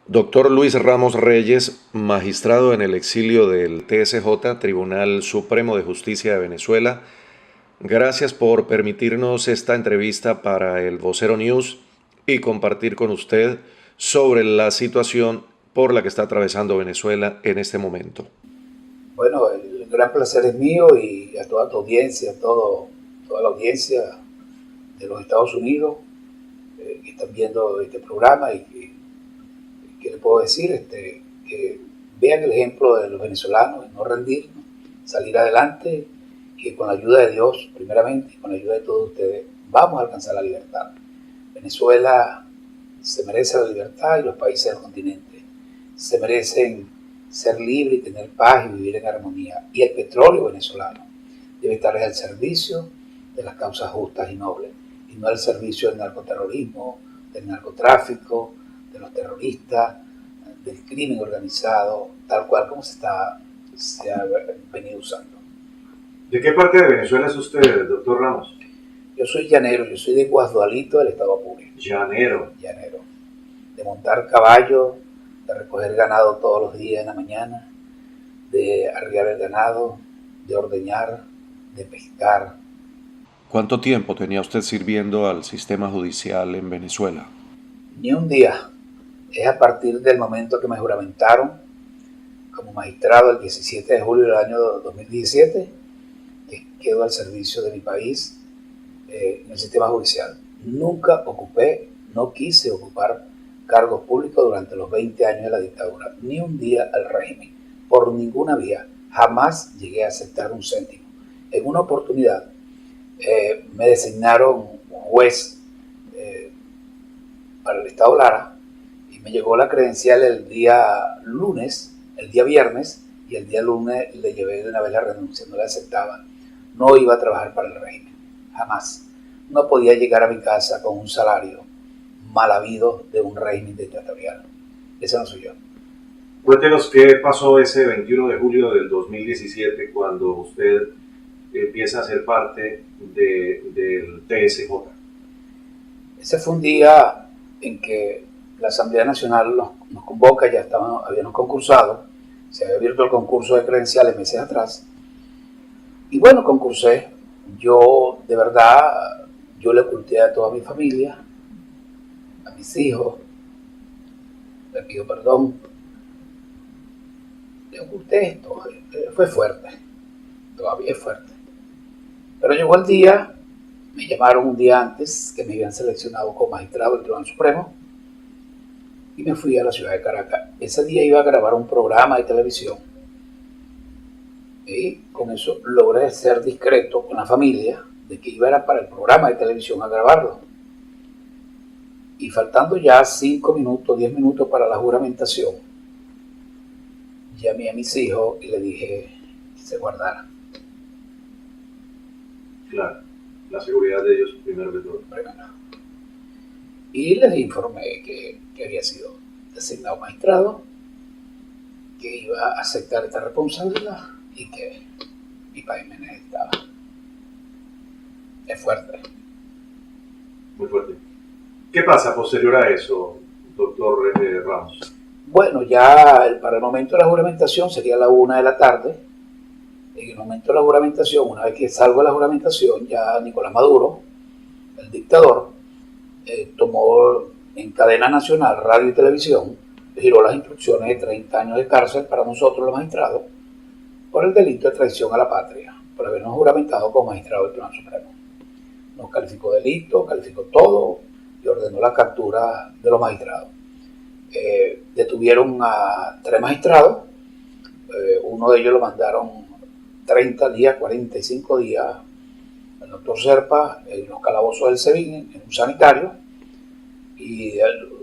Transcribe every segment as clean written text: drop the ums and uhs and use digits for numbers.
Doctor Luis Ramos Reyes, magistrado en el exilio del TSJ, Tribunal Supremo de Justicia de Venezuela, gracias por permitirnos esta entrevista para el Vocero News y compartir con usted sobre la situación por la que está atravesando Venezuela en este momento. Bueno, el gran placer es mío y a toda tu audiencia, toda la audiencia de los Estados Unidos que están viendo este programa y que les puedo decir, que vean el ejemplo de los venezolanos, no rendirnos, salir adelante, que con la ayuda de Dios, primeramente, y con la ayuda de todos ustedes, vamos a alcanzar la libertad. Venezuela se merece la libertad y los países del continente se merecen ser libres y tener paz y vivir en armonía. Y el petróleo venezolano debe estar al servicio de las causas justas y nobles, y no al servicio del narcoterrorismo, del narcotráfico, de los terroristas, del crimen organizado, tal cual como se ha venido usando. ¿De qué parte de Venezuela es usted, doctor Ramos? Yo soy llanero, yo soy de Guasdualito, del estado Apure. Llanero. Llanero. De montar caballo, de recoger ganado todos los días en la mañana, de arriar el ganado, de ordeñar, de pescar. ¿Cuánto tiempo tenía usted sirviendo al sistema judicial en Venezuela? Ni un día. Es a partir del momento que me juramentaron como magistrado el 17 de julio del año 2017 que quedo al servicio de mi país en el sistema judicial. Nunca no quise ocupar cargos públicos durante los 20 años de la dictadura, ni un día al régimen, por ninguna vía. Jamás llegué a aceptar un céntimo. En una oportunidad me designaron juez para el estado Lara y me llegó la credencial el día viernes, y el día lunes le llevé de una vez la renuncia, no la aceptaba. No iba a trabajar para el régimen, jamás. No podía llegar a mi casa con un salario mal habido de un régimen dictatorial. Ese no soy yo. Cuéntenos qué pasó ese 21 de julio del 2017 cuando usted empieza a ser parte del TSJ. Ese fue un día en que la Asamblea Nacional nos convoca, ya habíamos concursado, se había abierto el concurso de credenciales meses atrás, y bueno, concursé. Yo, de verdad, yo le oculté a toda mi familia, a mis hijos, le pido perdón, le oculté esto, fue fuerte, todavía es fuerte. Pero llegó el día, me llamaron un día antes que me habían seleccionado como magistrado del Tribunal Supremo y me fui a la ciudad de Caracas. Ese día iba a grabar un programa de televisión y con eso logré ser discreto con la familia de que iba para el programa de televisión a grabarlo. Y faltando ya 5 minutos, 10 minutos para la juramentación, llamé a mis hijos y les dije que se guardaran. Claro, la seguridad de ellos primero que todo. Y les informé que había sido designado magistrado, que iba a aceptar esta responsabilidad y que mi país me necesitaba. Es fuerte. Muy fuerte. ¿Qué pasa posterior a eso, doctor Ramos? Bueno, ya para el momento de la juramentación sería la 1 de la tarde. En el momento de la juramentación, una vez que salgo de la juramentación, ya Nicolás Maduro, el dictador, tomó en cadena nacional, radio y televisión, giró las instrucciones de 30 años de cárcel para nosotros los magistrados por el delito de traición a la patria, por habernos juramentado como magistrado del Tribunal Supremo. Nos calificó delito, calificó todo y ordenó la captura de los magistrados. Detuvieron a 3 magistrados, uno de ellos lo mandaron 30 días, 45 días, el doctor Serpa, en los calabozos del SEBIN, en un sanitario, y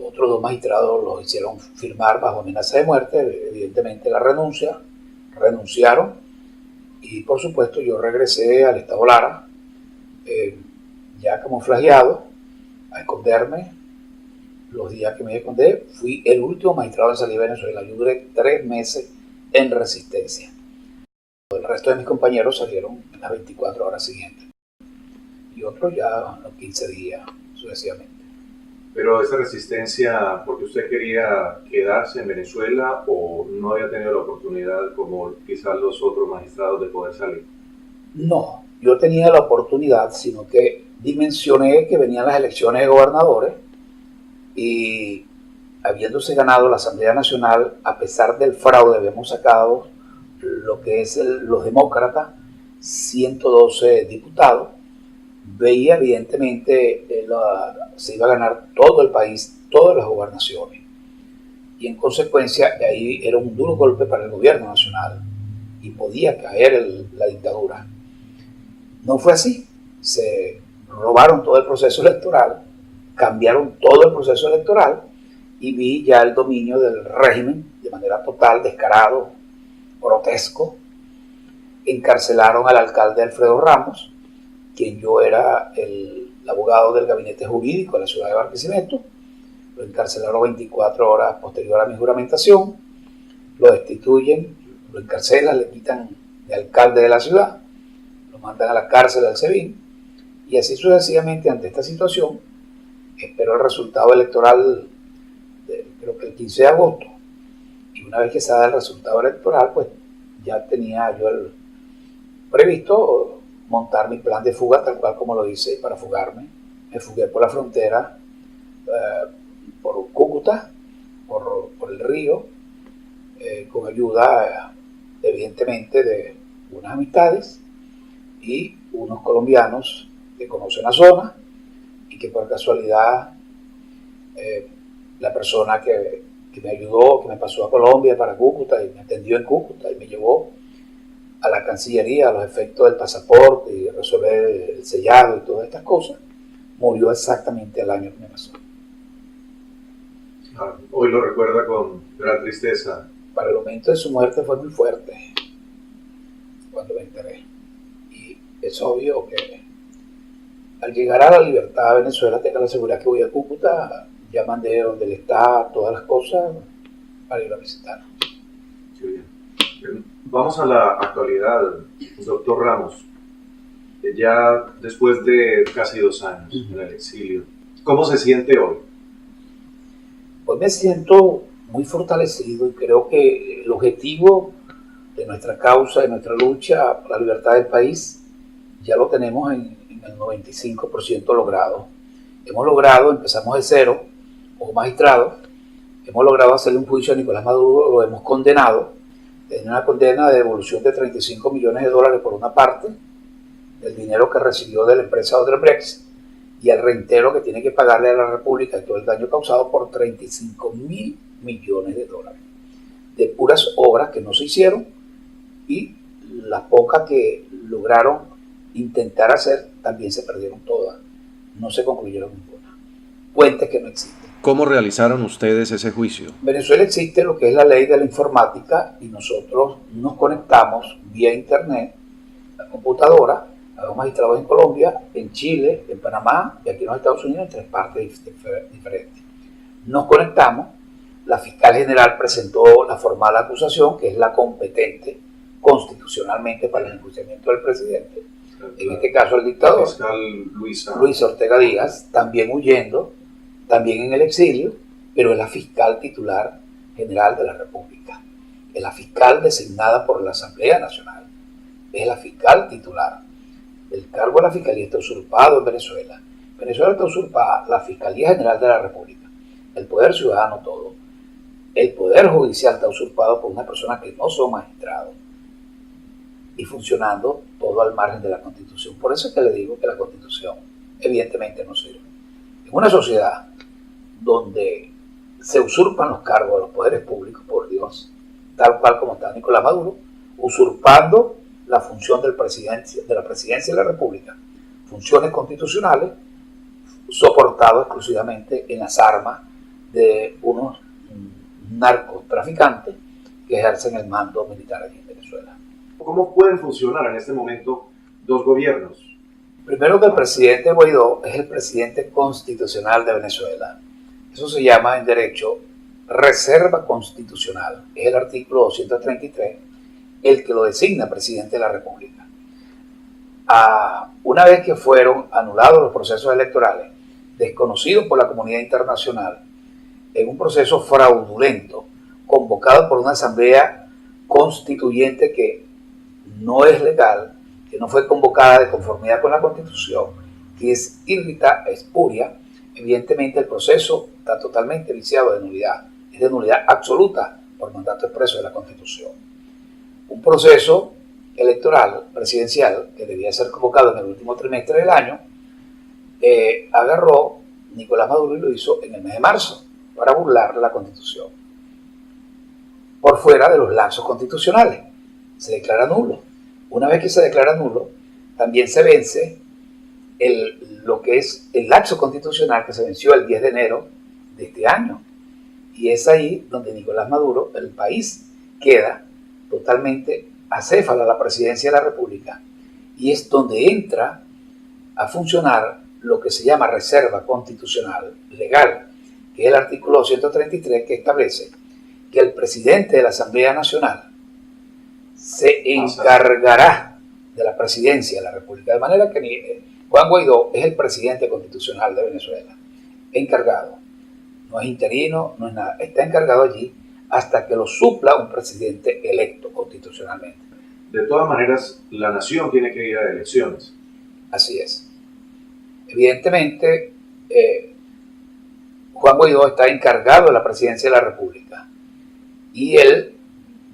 otros 2 magistrados los hicieron firmar bajo amenaza de muerte, evidentemente la renunciaron, y por supuesto yo regresé al estado Lara, ya camuflajeado, a esconderme. los días que me escondí, fui el último magistrado en salir de Venezuela. Yo duré 3 meses en resistencia. El resto de mis compañeros salieron en las 24 horas siguientes. Y otros ya en los 15 días, sucesivamente. Pero esa resistencia, ¿porque usted quería quedarse en Venezuela o no había tenido la oportunidad, como quizás los otros magistrados, de poder salir? No, yo tenía la oportunidad, sino que dimensioné que venían las elecciones de gobernadores y habiéndose ganado la Asamblea Nacional, a pesar del fraude, habíamos sacado lo que es los demócratas, 112 diputados. Veía evidentemente se iba a ganar todo el país, todas las gobernaciones. Y en consecuencia, ahí era un duro golpe para el gobierno nacional y podía caer la dictadura. No fue así. Se robaron todo el proceso electoral, cambiaron todo el proceso electoral y vi ya el dominio del régimen de manera total, descarado, grotesco. Encarcelaron al alcalde Alfredo Ramos, quien yo era el abogado del gabinete jurídico de la ciudad de Barquisimeto. Lo encarcelaron 24 horas posterior a mi juramentación, lo destituyen, lo encarcelan, le quitan de alcalde de la ciudad, lo mandan a la cárcel del SEBIN, y así sucesivamente. Ante esta situación, espero el resultado electoral, creo que el 15 de agosto, y una vez que se da el resultado electoral, pues ya tenía yo previsto montar mi plan de fuga, tal cual como lo hice, para fugarme. Me fugué por la frontera, por Cúcuta, por el río, con ayuda, evidentemente, de unas amistades y unos colombianos que conocen la zona y que por casualidad la persona que me ayudó, que me pasó a Colombia para Cúcuta y me atendió en Cúcuta y me llevó a la Cancillería a los efectos del pasaporte y resolver el sellado y todas estas cosas, murió exactamente al año que me pasó. Hoy lo recuerda con gran tristeza. Para el momento de su muerte fue muy fuerte, cuando me enteré. Y es obvio que al llegar a la libertad de Venezuela, tenga la seguridad que voy a Cúcuta, ya mandé donde él está, todas las cosas, para ir a visitar. Sí, bien. Vamos a la actualidad, doctor Ramos. Ya después de casi 2 años en el exilio, ¿cómo se siente hoy? Hoy me siento muy fortalecido y creo que el objetivo de nuestra causa, de nuestra lucha por la libertad del país, ya lo tenemos en el 95% logrado. Hemos logrado, empezamos de cero, como magistrado, hemos logrado hacerle un juicio a Nicolás Maduro, lo hemos condenado. Tiene una condena de devolución de $35 millones por una parte del dinero que recibió de la empresa Odebrecht y el reintegro que tiene que pagarle a la República y todo el daño causado por $35.000 millones de puras obras que no se hicieron, y las pocas que lograron intentar hacer también se perdieron todas, no se concluyeron ninguna. Puentes que no existen. ¿Cómo realizaron ustedes ese juicio? En Venezuela existe lo que es la ley de la informática y nosotros nos conectamos vía internet, la computadora, a los magistrados en Colombia, en Chile, en Panamá y aquí en los Estados Unidos, en 3 partes diferentes. Nos conectamos, la fiscal general presentó la formal acusación, que es la competente constitucionalmente para el enjuiciamiento del presidente, en este caso el dictador, la fiscal Luisa Ortega Díaz, también huyendo, también en el exilio, pero es la fiscal titular general de la República, es la fiscal designada por la Asamblea Nacional, es la fiscal titular. El cargo de la fiscalía está usurpado en Venezuela. Venezuela está usurpada la Fiscalía General de la República, el Poder Ciudadano todo. El Poder Judicial está usurpado por una persona que no son magistrados y funcionando todo al margen de la Constitución. Por eso es que le digo que la Constitución evidentemente no sirve. En una sociedad donde se usurpan los cargos de los poderes públicos, por Dios, tal cual como está Nicolás Maduro, usurpando la función de la presidencia de la República, funciones constitucionales, soportado exclusivamente en las armas de unos narcotraficantes que ejercen el mando militar aquí en Venezuela. ¿Cómo pueden funcionar en este momento 2 gobiernos? Primero, que el presidente Guaidó es el presidente constitucional de Venezuela. Eso se llama en derecho reserva constitucional. Es el artículo 233 el que lo designa presidente de la República. Una vez que fueron anulados los procesos electorales, desconocidos por la comunidad internacional, en un proceso fraudulento, convocado por una asamblea constituyente que no es legal, que no fue convocada de conformidad con la Constitución, que es espuria, evidentemente el proceso está totalmente viciado de nulidad, es de nulidad absoluta por mandato expreso de la Constitución. Un proceso electoral presidencial que debía ser convocado en el último trimestre del año, agarró Nicolás Maduro y lo hizo en el mes de marzo para burlar la Constitución, por fuera de los lapsos constitucionales. Se declara nulo. Una vez que se declara nulo, también se vence lo que es el lapso constitucional que se venció el 10 de enero de este año. Y es ahí donde Nicolás Maduro, el país, queda totalmente acéfalo a la presidencia de la República, y es donde entra a funcionar lo que se llama reserva constitucional legal, que es el artículo 233, que establece que el presidente de la Asamblea Nacional se encargará de la presidencia de la República, de manera que Juan Guaidó es el presidente constitucional de Venezuela, encargado, no es interino, no es nada, está encargado allí hasta que lo supla un presidente electo constitucionalmente. De todas maneras, la nación tiene que ir a elecciones. Así es. Evidentemente, Juan Guaidó está encargado de la presidencia de la República y él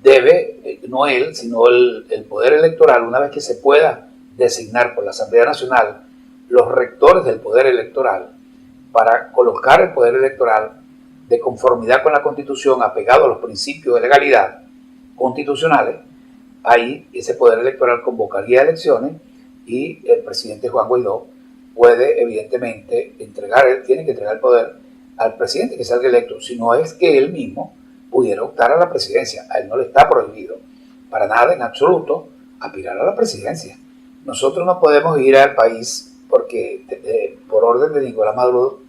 debe, no él, sino el Poder Electoral, una vez que se pueda designar por la Asamblea Nacional los rectores del Poder Electoral para colocar el Poder Electoral de conformidad con la Constitución, apegado a los principios de legalidad constitucionales, ahí ese Poder Electoral convocaría elecciones y el presidente Juan Guaidó puede evidentemente tiene que entregar el poder al presidente que salga electo, si no es que él mismo pudiera optar a la presidencia. A él no le está prohibido para nada en absoluto aspirar a la presidencia. Nosotros no podemos ir al país porque por orden de Nicolás Maduro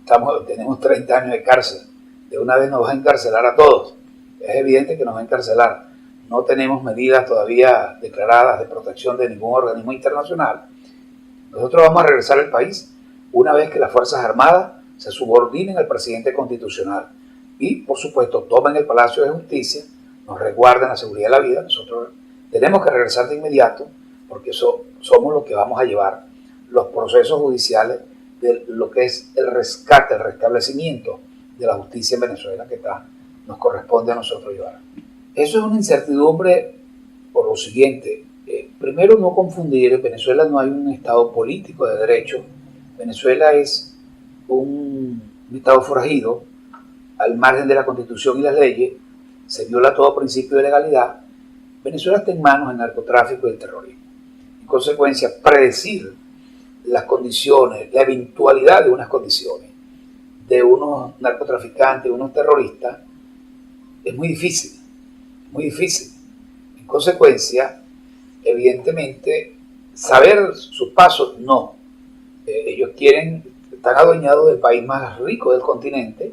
tenemos 30 años de cárcel. De una vez nos va a encarcelar a todos. Es evidente que nos va a encarcelar. No tenemos medidas todavía declaradas de protección de ningún organismo internacional. Nosotros vamos a regresar al país una vez que las Fuerzas Armadas se subordinen al presidente constitucional y, por supuesto, tomen el Palacio de Justicia, nos resguarden la seguridad de la vida. Nosotros tenemos que regresar de inmediato porque somos los que vamos a llevar los procesos judiciales de lo que es el rescate, el restablecimiento de la justicia en Venezuela que nos corresponde a nosotros llevar. Eso es una incertidumbre por lo siguiente. Primero, no confundir, en Venezuela no hay un Estado político de derecho. Venezuela es un Estado forajido, al margen de la Constitución y las leyes, se viola todo principio de legalidad. Venezuela está en manos del narcotráfico y del terrorismo. En consecuencia, predecir las condiciones, la eventualidad de unas condiciones de unos narcotraficantes, unos terroristas, es muy difícil, muy difícil. En consecuencia, evidentemente, saber sus pasos, no. Ellos están adueñados del país más rico del continente,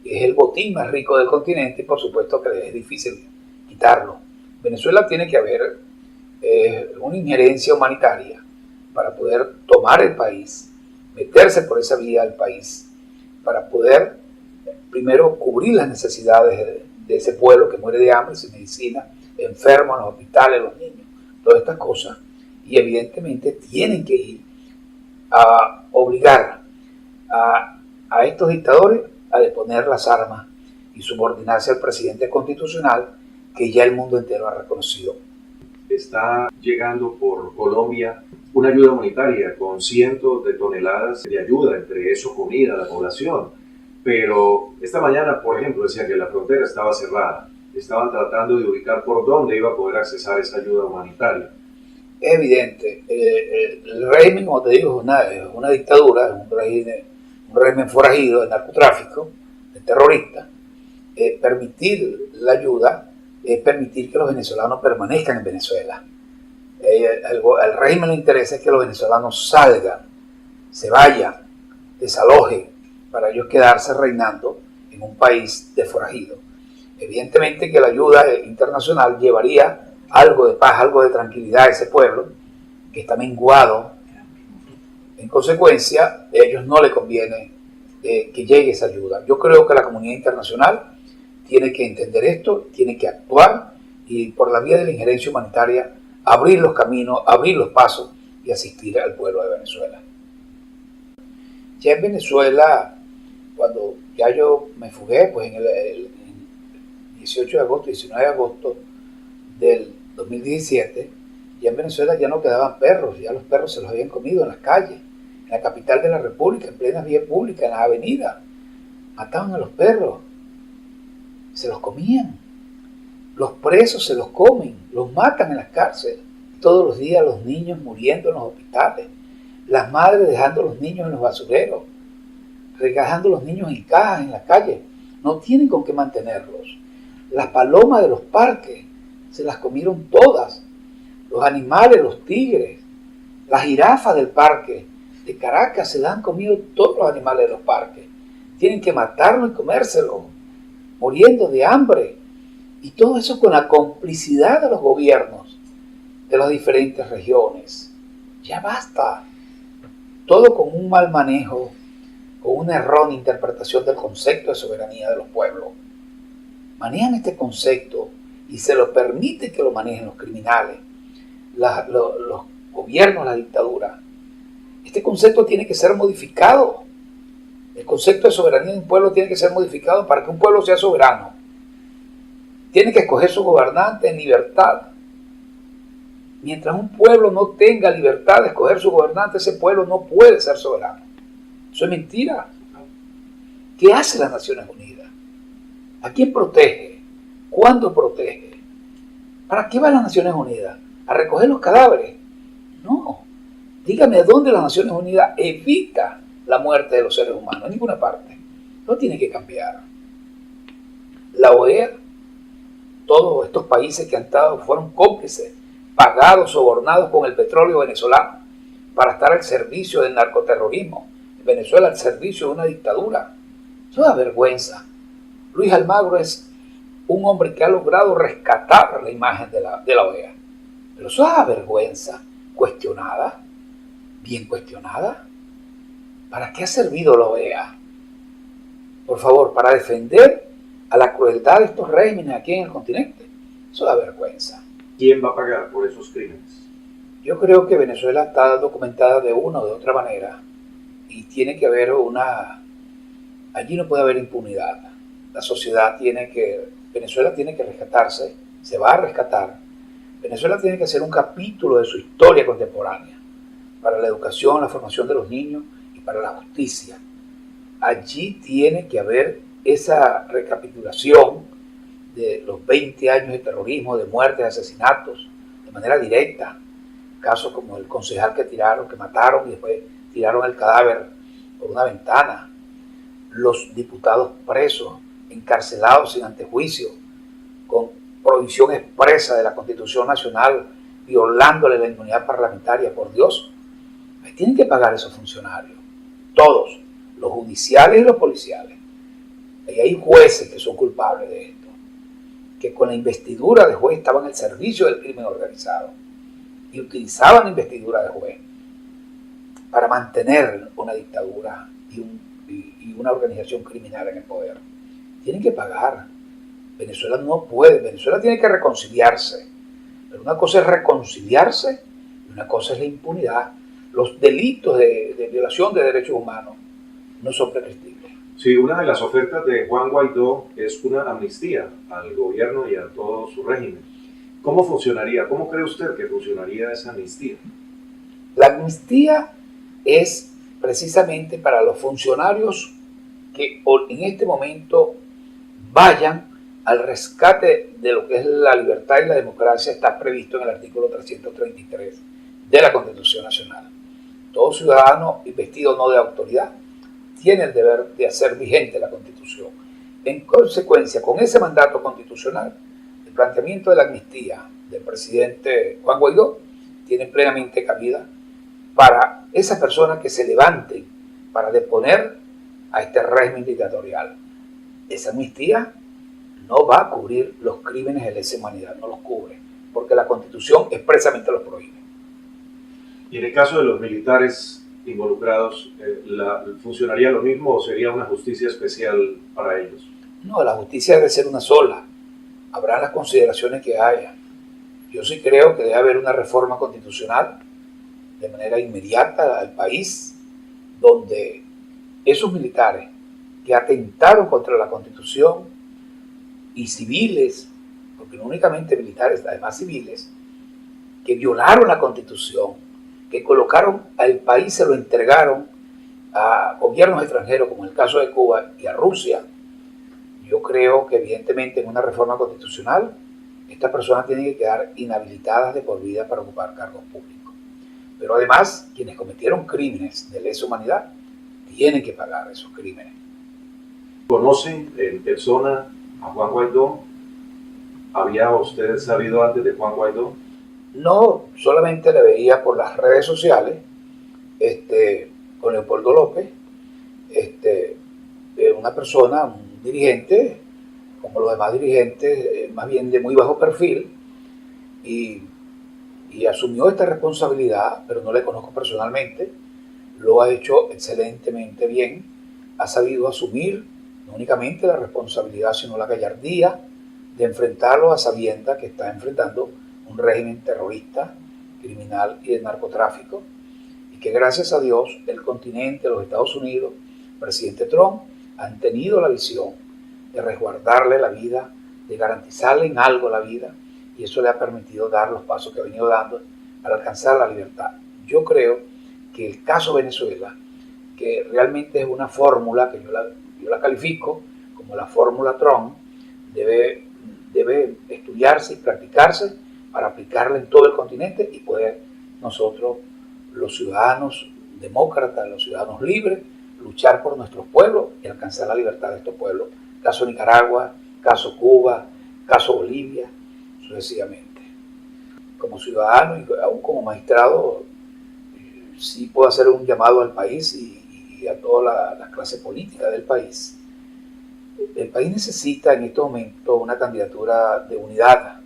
es el botín más rico del continente y por supuesto que es difícil quitarlo. Venezuela tiene que haber una injerencia humanitaria para poder tomar el país, meterse por esa vía al país, para poder primero cubrir las necesidades de ese pueblo que muere de hambre, sin medicina, enfermos en los hospitales, los niños, todas estas cosas. Y evidentemente tienen que ir a obligar a estos dictadores a deponer las armas y subordinarse al presidente constitucional que ya el mundo entero ha reconocido. Está llegando por Colombia una ayuda humanitaria con cientos de toneladas de ayuda, entre eso comida a la población. Pero esta mañana, por ejemplo, decía que la frontera estaba cerrada. Estaban tratando de ubicar por dónde iba a poder accesar esa ayuda humanitaria. Es evidente. El régimen, como te digo, es una dictadura, es un régimen forajido de narcotráfico, de terroristas. Permitir la ayuda es permitir que los venezolanos permanezcan en Venezuela. Al régimen le interesa es que los venezolanos salgan, se vayan, desalojen, para ellos quedarse reinando en un país de forajido. Evidentemente que la ayuda internacional llevaría algo de paz, algo de tranquilidad a ese pueblo que está menguado. En consecuencia, a ellos no les conviene que llegue esa ayuda. Yo creo que la comunidad internacional tiene que entender esto, tiene que actuar y por la vía de la injerencia humanitaria abrir los caminos, abrir los pasos y asistir al pueblo de Venezuela. Ya en Venezuela, cuando ya yo me fugué, pues en el 18 de agosto, 19 de agosto del 2017, ya en Venezuela ya no quedaban perros, ya los perros se los habían comido en las calles, en la capital de la República, en plena vía pública, en las avenidas. Mataban a los perros, se los comían. Los presos se los comen, los matan en las cárceles. Todos los días los niños muriendo en los hospitales, las madres dejando a los niños en los basureros, dejando a los niños en cajas en la calle. No tienen con qué mantenerlos. Las palomas de los parques se las comieron todas. Los animales, los tigres, las jirafas del parque de Caracas se las han comido todos los animales de los parques. Tienen que matarlos y comérselos, muriendo de hambre. Y todo eso con la complicidad de los gobiernos de las diferentes regiones. Ya basta. Todo con un mal manejo, con una errónea interpretación del concepto de soberanía de los pueblos. Manejan este concepto y se lo permite que lo manejen los criminales, los gobiernos, la dictadura. Este concepto tiene que ser modificado. El concepto de soberanía de un pueblo tiene que ser modificado para que un pueblo sea soberano. Tiene que escoger su gobernante en libertad. Mientras un pueblo no tenga libertad de escoger su gobernante, ese pueblo no puede ser soberano. Eso es mentira. ¿Qué hace las Naciones Unidas? ¿A quién protege? ¿Cuándo protege? ¿Para qué va las Naciones Unidas? ¿A recoger los cadáveres? No. Dígame a dónde las Naciones Unidas evita la muerte de los seres humanos. En ninguna parte. No tiene que cambiar. La OEA, todos estos países que han estado, fueron cómplices, pagados, sobornados con el petróleo venezolano para estar al servicio del narcoterrorismo. En Venezuela al servicio de una dictadura. Eso da vergüenza. Luis Almagro es un hombre que ha logrado rescatar la imagen de la OEA. Pero eso da vergüenza. Cuestionada, bien cuestionada. ¿Para qué ha servido la OEA? Por favor, para defender a la crueldad de estos regímenes aquí en el continente. Eso da vergüenza. ¿Quién va a pagar por esos crímenes? Yo creo que Venezuela está documentada de una o de otra manera y tiene que haber allí no puede haber impunidad. La sociedad Venezuela tiene que rescatarse, se va a rescatar. Venezuela tiene que hacer un capítulo de su historia contemporánea para la educación, la formación de los niños y para la justicia. Allí tiene que haber esa recapitulación de los 20 años de terrorismo, de muertes, de asesinatos, de manera directa. Casos como el concejal que mataron y después tiraron el cadáver por una ventana. Los diputados presos, encarcelados sin antejuicio, con prohibición expresa de la Constitución Nacional, violándole la inmunidad parlamentaria, por Dios. Tienen que pagar esos funcionarios, todos, los judiciales y los policiales. Y hay jueces que son culpables de esto, que con la investidura de juez estaban al servicio del crimen organizado y utilizaban la investidura de juez para mantener una dictadura y una organización criminal en el poder. Tienen que pagar. Venezuela no puede, Venezuela tiene que reconciliarse. Pero una cosa es reconciliarse y una cosa es la impunidad. Los delitos de violación de derechos humanos no son prescriptibles. Sí, una de las ofertas de Juan Guaidó es una amnistía al gobierno y a todo su régimen. ¿Cómo funcionaría? ¿Cómo cree usted que funcionaría esa amnistía? La amnistía es precisamente para los funcionarios que en este momento vayan al rescate de lo que es la libertad y la democracia. Está previsto en el artículo 333 de la Constitución Nacional. Todo ciudadano investido no de autoridad tiene el deber de hacer vigente la Constitución. En consecuencia, con ese mandato constitucional, el planteamiento de la amnistía del presidente Juan Guaidó tiene plenamente cabida para esas personas que se levanten para deponer a este régimen dictatorial. esa amnistía no va a cubrir los crímenes de lesa humanidad, no los cubre, porque la Constitución expresamente los prohíbe. Y en el caso de los militares involucrados, ¿funcionaría lo mismo o sería una justicia especial para ellos? No, la justicia debe ser una sola. Habrá las consideraciones que haya. Yo sí creo que debe haber una reforma constitucional de manera inmediata al país, donde esos militares que atentaron contra la Constitución y civiles, porque no únicamente militares, además civiles, que violaron la Constitución, que colocaron al país, se lo entregaron a gobiernos extranjeros, como en el caso de Cuba y a Rusia. Yo creo que evidentemente en una reforma constitucional estas personas tienen que quedar inhabilitadas de por vida para ocupar cargos públicos. Pero además, quienes cometieron crímenes de lesa humanidad tienen que pagar esos crímenes. ¿Conocen en persona a Juan Guaidó? ¿Había usted sabido antes de Juan Guaidó? No, solamente le veía por las redes sociales, con Leopoldo López, una persona, un dirigente, como los demás dirigentes, más bien de muy bajo perfil, y asumió esta responsabilidad, pero no le conozco personalmente, lo ha hecho excelentemente bien, ha sabido asumir no únicamente la responsabilidad, sino la gallardía de enfrentarlo a sabiendas que está enfrentando un régimen terrorista, criminal y de narcotráfico, y que gracias a Dios el continente, los Estados Unidos, el presidente Trump, han tenido la visión de resguardarle la vida, de garantizarle en algo la vida, y eso le ha permitido dar los pasos que ha venido dando para alcanzar la libertad. Yo creo que el caso Venezuela, que realmente es una fórmula que yo la califico como la fórmula Trump, debe estudiarse y practicarse para aplicarla en todo el continente y poder nosotros, los ciudadanos demócratas, los ciudadanos libres, luchar por nuestros pueblos y alcanzar la libertad de estos pueblos. Caso Nicaragua, caso Cuba, caso Bolivia, sucesivamente. Como ciudadano y aún como magistrado, sí puedo hacer un llamado al país y a toda la clase política del país. El país necesita en este momento una candidatura de unidad,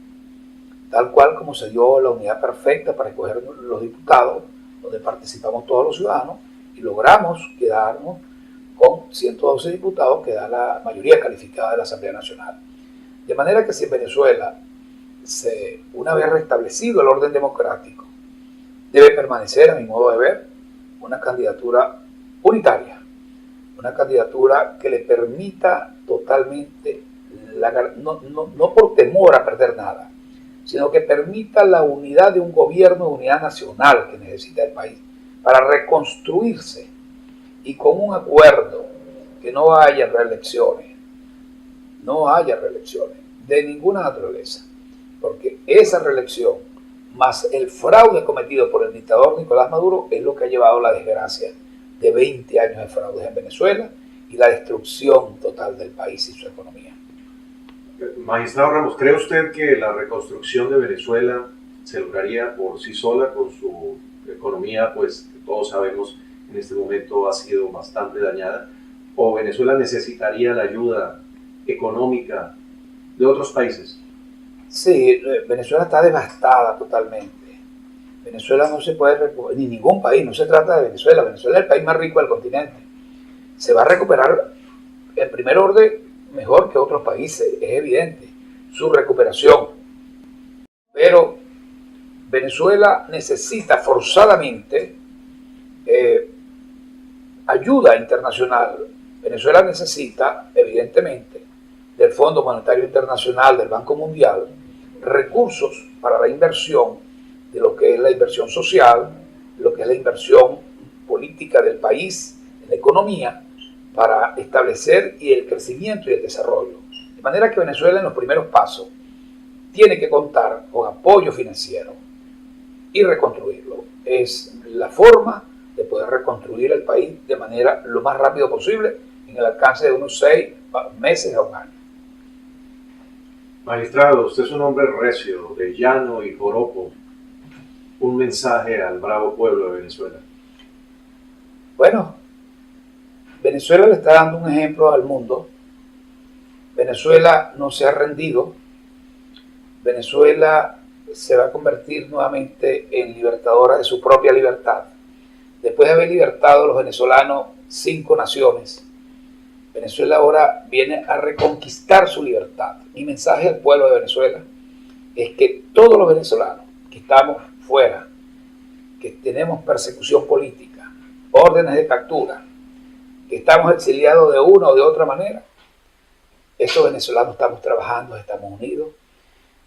tal cual como se dio la unidad perfecta para escoger los diputados, donde participamos todos los ciudadanos y logramos quedarnos con 112 diputados, que da la mayoría calificada de la Asamblea Nacional. De manera que si en Venezuela, una vez restablecido el orden democrático, debe permanecer, a mi modo de ver, una candidatura unitaria, una candidatura que le permita totalmente, no por temor a perder nada, sino que permita la unidad de un gobierno, de unidad nacional que necesita el país, para reconstruirse y con un acuerdo que no haya reelecciones de ninguna naturaleza, porque esa reelección más el fraude cometido por el dictador Nicolás Maduro es lo que ha llevado a la desgracia de 20 años de fraudes en Venezuela y la destrucción total del país y su economía. Magistrado Ramos, ¿cree usted que la reconstrucción de Venezuela se lograría por sí sola con su economía, pues que todos sabemos en este momento ha sido bastante dañada, o Venezuela necesitaría la ayuda económica de otros países? Sí, Venezuela está devastada totalmente. Venezuela no se puede recuperar, ni ningún país, no se trata de Venezuela. Venezuela es el país más rico del continente. Se va a recuperar en primer orden mejor que otros países, es evidente, su recuperación. Pero Venezuela necesita forzadamente ayuda internacional. Venezuela necesita, evidentemente, del Fondo Monetario Internacional, del Banco Mundial, recursos para la inversión de lo que es la inversión social, lo que es la inversión política del país, en la economía, para establecer y el crecimiento y el desarrollo. De manera que Venezuela en los primeros pasos tiene que contar con apoyo financiero y reconstruirlo. Es la forma de poder reconstruir el país de manera lo más rápido posible, en el alcance de unos 6 meses a un año. Magistrado, usted es un hombre recio, de llano y joropo. Un mensaje al bravo pueblo de Venezuela. Bueno, Venezuela le está dando un ejemplo al mundo Venezuela no se ha rendido. Venezuela se va a convertir nuevamente en libertadora de su propia libertad. Después de haber libertado a los venezolanos 5 naciones, Venezuela ahora viene a reconquistar su libertad. Mi mensaje al pueblo de Venezuela es que todos los venezolanos que estamos fuera, que tenemos persecución política, órdenes de captura, que estamos exiliados de una o de otra manera, estos venezolanos estamos trabajando, estamos unidos,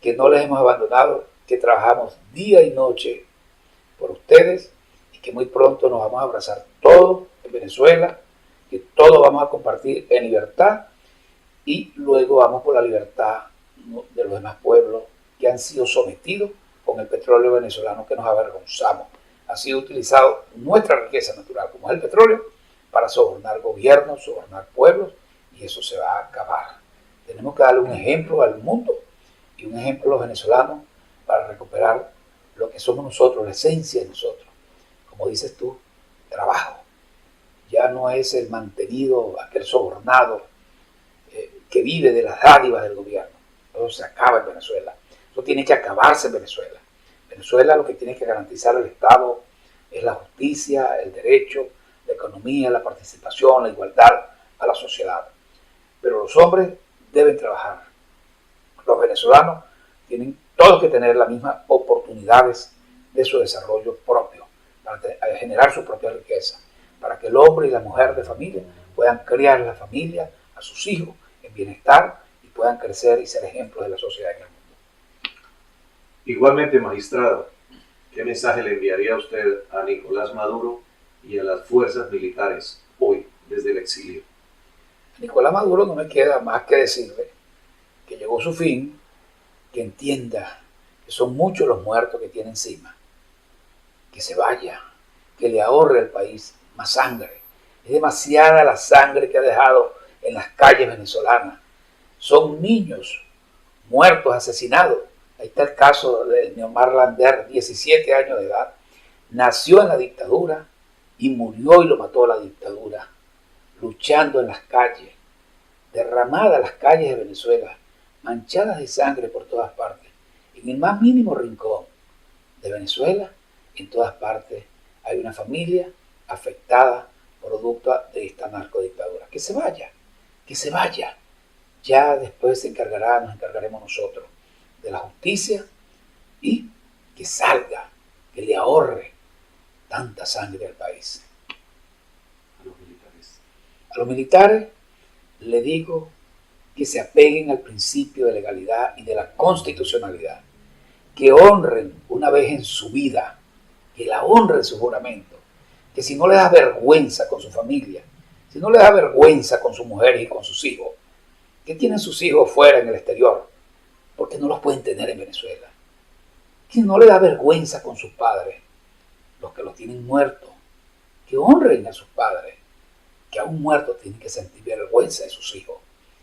que no les hemos abandonado, que trabajamos día y noche por ustedes y que muy pronto nos vamos a abrazar todos en Venezuela, que todos vamos a compartir en libertad y luego vamos por la libertad de los demás pueblos que han sido sometidos con el petróleo venezolano, que nos avergonzamos. Ha sido utilizado nuestra riqueza natural, como es el petróleo, para sobornar gobiernos, sobornar pueblos, y eso se va a acabar. Tenemos que darle un ejemplo al mundo y un ejemplo a los venezolanos para recuperar lo que somos nosotros, la esencia de nosotros. Como dices tú, trabajo. Ya no es el mantenido, aquel sobornado que vive de las dádivas del gobierno. Todo se acaba en Venezuela. Eso tiene que acabarse en Venezuela. Venezuela lo que tiene que garantizar el Estado es la justicia, el derecho, la economía, la participación, la igualdad a la sociedad. Pero los hombres deben trabajar. Los venezolanos tienen todos que tener las mismas oportunidades de su desarrollo propio, para generar su propia riqueza, para que el hombre y la mujer de familia puedan criar la familia, a sus hijos, en bienestar y puedan crecer y ser ejemplos de la sociedad en el mundo. Igualmente, magistrado, ¿qué mensaje le enviaría a usted a Nicolás Maduro y a las fuerzas militares hoy, desde el exilio? A Nicolás Maduro no me queda más que decirle que llegó su fin, que entienda que son muchos los muertos que tiene encima, que se vaya, que le ahorre al país más sangre. Es demasiada la sangre que ha dejado en las calles venezolanas. Son niños muertos, asesinados. Ahí está el caso de Neomar Lander, 17 años de edad. Nació en la dictadura y murió y lo mató la dictadura, luchando en las calles, derramadas las calles de Venezuela, manchadas de sangre por todas partes. En el más mínimo rincón de Venezuela, en todas partes, hay una familia afectada producto de esta narcodictadura. Que se vaya, que se vaya. Ya después nos encargaremos nosotros de la justicia y que salga, que le ahorre tanta sangre al país. A los militares le digo que se apeguen al principio de legalidad y de la constitucionalidad, que honren una vez en su vida, que la honren su juramento, que si no le da vergüenza con su familia, si no le da vergüenza con sus mujeres y con sus hijos, que tienen sus hijos fuera en el exterior, porque no los pueden tener en Venezuela, que no le da vergüenza con sus padres, los que los tienen muertos, que honren a sus padres, que aún muertos tienen que sentir vergüenza de sus hijos,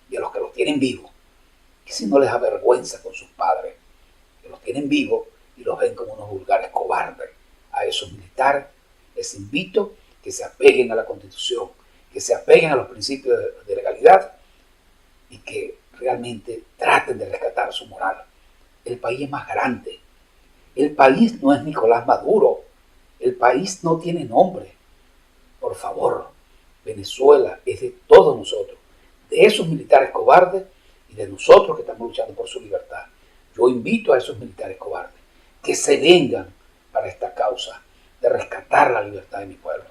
y a los que los tienen vivos, que si no les da vergüenza con sus padres, que los tienen vivos y los ven como unos vulgares cobardes. A esos militares les invito que se apeguen a la Constitución, que se apeguen a los principios de legalidad y que realmente traten de rescatar su moral. El país es más grande. El país no es Nicolás Maduro. El país no tiene nombre. Por favor, Venezuela es de todos nosotros, de esos militares cobardes y de nosotros que estamos luchando por su libertad. Yo invito a esos militares cobardes que se vengan para esta causa de rescatar la libertad de mi pueblo.